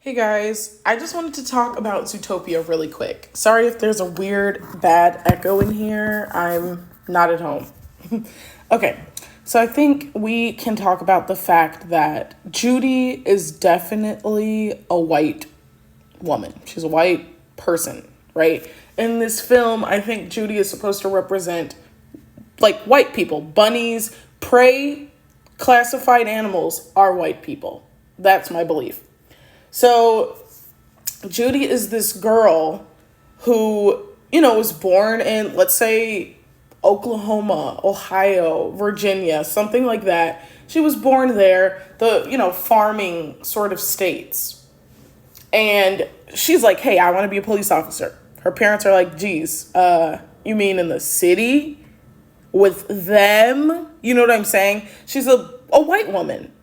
Hey guys, I just wanted to talk about Zootopia really quick. Sorry if there's a weird, bad echo in here. I'm not at home. Okay, so I think we can talk about the fact that Judy is definitely a white woman. She's a white person, right? In this film, I think Judy is supposed to represent like white people. Bunnies, prey, classified animals are white people. That's my belief. So Judy is this girl who, was born in, let's say, Oklahoma, Ohio, Virginia, something like that. She was born there, farming sort of states. And she's like, hey, I want to be a police officer. Her parents are like, geez, you mean in the city with them? You know what I'm saying? She's a white woman.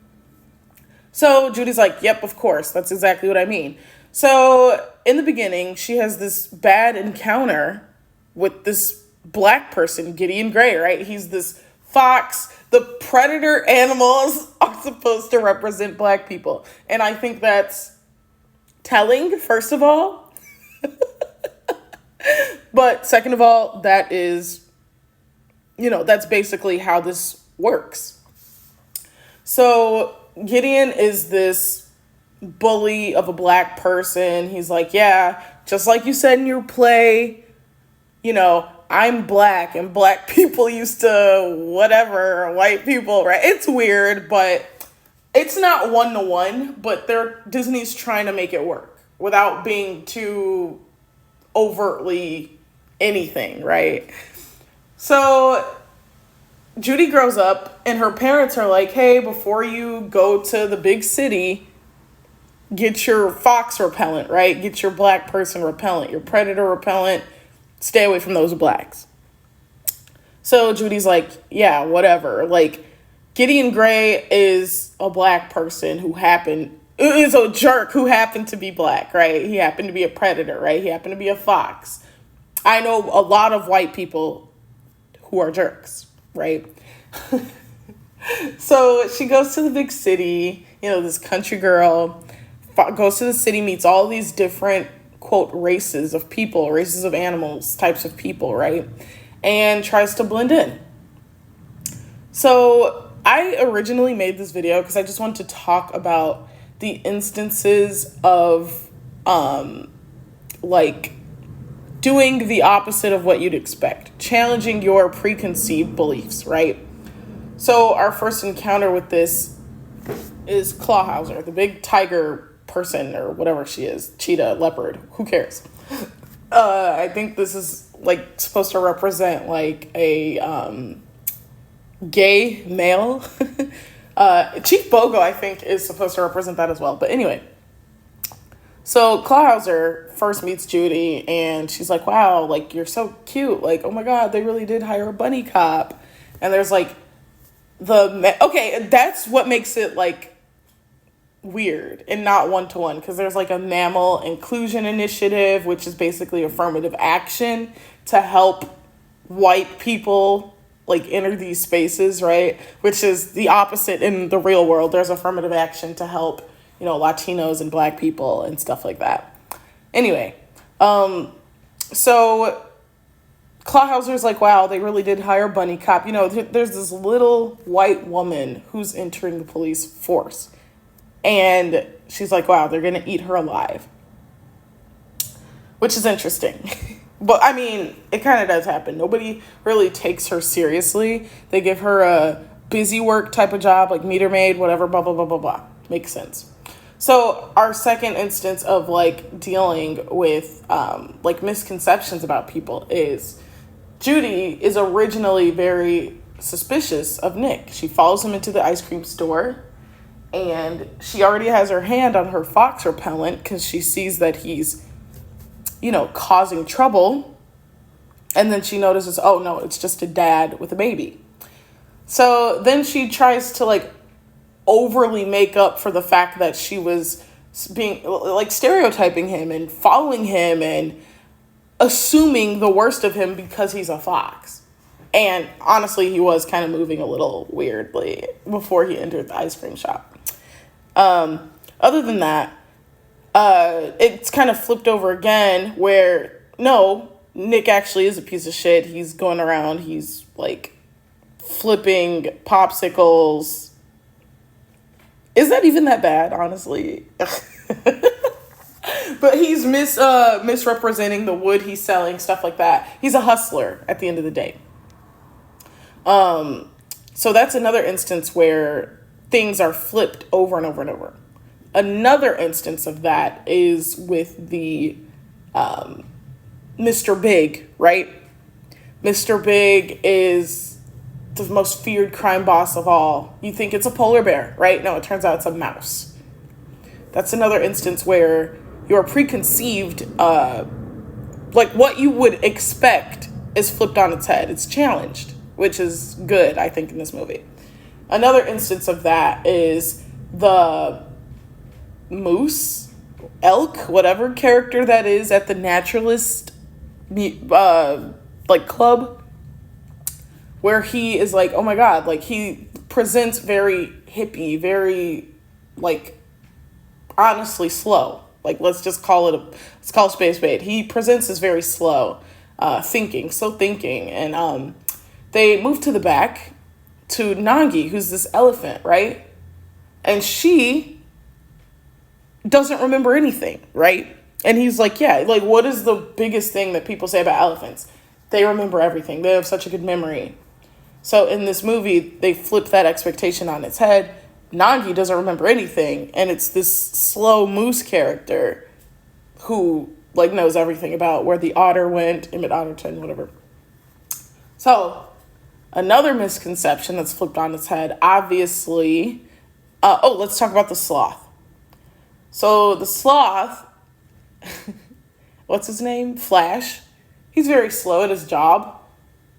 So Judy's like, yep, of course. That's exactly what I mean. So in the beginning, she has this bad encounter with this black person, Gideon Gray, right? He's this fox. The predator animals are supposed to represent black people. And I think that's telling, first of all. But second of all, that is, that's basically how this works. So Gideon is this bully of a black person. He's like, yeah, just like you said in your play, I'm black and black people used to whatever, white people, right? It's weird, but it's not one-to-one, but Disney's trying to make it work without being too overtly anything, right? So Judy grows up and her parents are like, hey, before you go to the big city, get your fox repellent, right? Get your black person repellent, your predator repellent. Stay away from those blacks. So Judy's like, yeah, whatever. Like, Gideon Gray is a black person is a jerk who happened to be black, right? He happened to be a predator, right? He happened to be a fox. I know a lot of white people who are jerks, right? So she goes to the big city, this country girl, goes to the city, meets all these different, quote, races of people, races of animals, types of people, right? And tries to blend in. So I originally made this video because I just wanted to talk about the instances of, doing the opposite of what you'd expect, challenging your preconceived beliefs, right? So our first encounter with this is Clawhauser, the big tiger person or whatever she is, cheetah, leopard, who cares? I think this is supposed to represent a gay male. Chief Bogo, I think, is supposed to represent that as well. But anyway, so Clawhauser first meets Judy and she's like, wow, you're so cute. Oh my God, they really did hire a bunny cop. And there's okay, that's what makes it weird and not one-to-one, because there's a mammal inclusion initiative, which is basically affirmative action to help white people enter these spaces, right? Which is the opposite in the real world. There's affirmative action to help, Latinos and black people and stuff like that. Anyway, so Clawhauser's like, wow, they really did hire Bunny Cop. There's this little white woman who's entering the police force. And she's like, wow, they're going to eat her alive. Which is interesting. But, I mean, it kind of does happen. Nobody really takes her seriously. They give her a busy work type of job, meter maid, whatever, blah, blah, blah, blah, blah. Makes sense. So our second instance of, dealing with, misconceptions about people is Judy is originally very suspicious of Nick. She follows him into the ice cream store. And she already has her hand on her fox repellent because she sees that he's, causing trouble. And then she notices, oh, no, it's just a dad with a baby. So then she tries to, overly make up for the fact that she was being, stereotyping him and following him and assuming the worst of him because he's a fox. And honestly, he was kind of moving a little weirdly before he entered the ice cream shop. Other than that, it's kind of flipped over again where no, Nick actually is a piece of shit. He's going around, he's like flipping popsicles. Is that even that bad, honestly? But he's misrepresenting the wood he's selling, stuff like that. He's a hustler at the end of the day. So that's another instance where things are flipped over and over and over. Another instance of that is with the Mr. Big, right? Mr. Big is the most feared crime boss of all. You think it's a polar bear, right? No, it turns out it's a mouse. That's another instance where your preconceived, like what you would expect is flipped on its head. It's challenged, which is good, I think, in this movie. Another instance of that is the moose, elk, whatever character that is at the naturalist, like club, where he is like, oh my God, like he presents very hippie, very like honestly slow. Like let's call it space bait. He presents as very slow, slow thinking, and they move to the back to Nagi, who's this elephant, right? And she doesn't remember anything, right? And he's like, yeah, like what is the biggest thing that people say about elephants? They remember everything. They have such a good memory. So in this movie, they flip that expectation on its head. Nagi doesn't remember anything, and it's this slow moose character who like knows everything about where the otter went, Emmett Otterton, whatever. So another misconception that's flipped on its head, obviously. Let's talk about the sloth. So the sloth, what's his name? Flash. He's very slow at his job,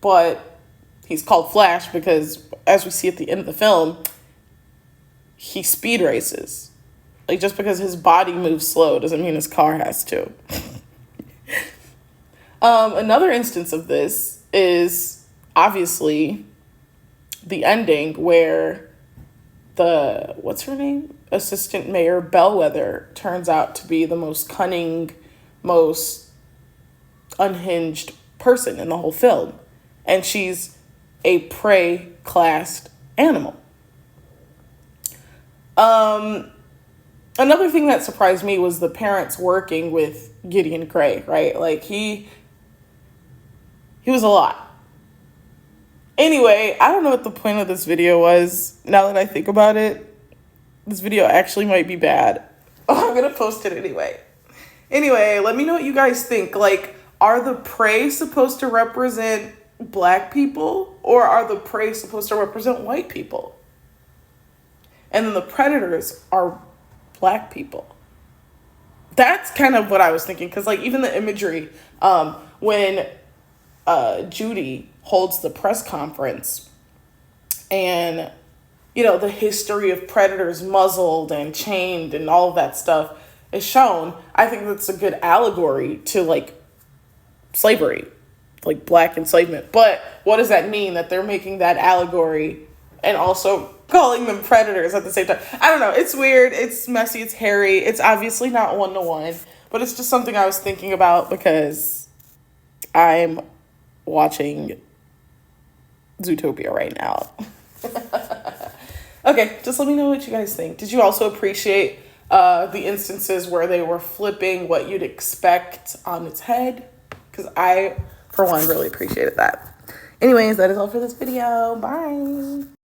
but he's called Flash because, as we see at the end of the film, he speed races. Like, just because his body moves slow doesn't mean his car has to. Another instance of this is obviously the ending where what's her name? Assistant Mayor Bellwether turns out to be the most cunning, most unhinged person in the whole film. And she's a prey-classed animal. Another thing that surprised me was the parents working with Gideon Gray, right? Like he was a lot. Anyway, I don't know what the point of this video was. Now that I think about it, this video actually might be bad. Oh, I'm gonna post it anyway. Anyway, let me know what you guys think. Like, are the prey supposed to represent black people, or are the prey supposed to represent white people? And then the predators are black people. That's kind of what I was thinking, because like even the imagery, when Judy holds the press conference and the history of predators muzzled and chained and all of that stuff is shown, I think that's a good allegory to like slavery, like black enslavement. But what does that mean that they're making that allegory and also calling them predators at the same time? I don't know. It's weird. It's messy. It's hairy. It's obviously not 1-to-1, but it's just something I was thinking about because I'm watching Zootopia right now. Okay, just let me know what you guys think. Did you also appreciate the instances where they were flipping what you'd expect on its head? Because I, for one, really appreciated that. Anyways, that is all for this video. Bye.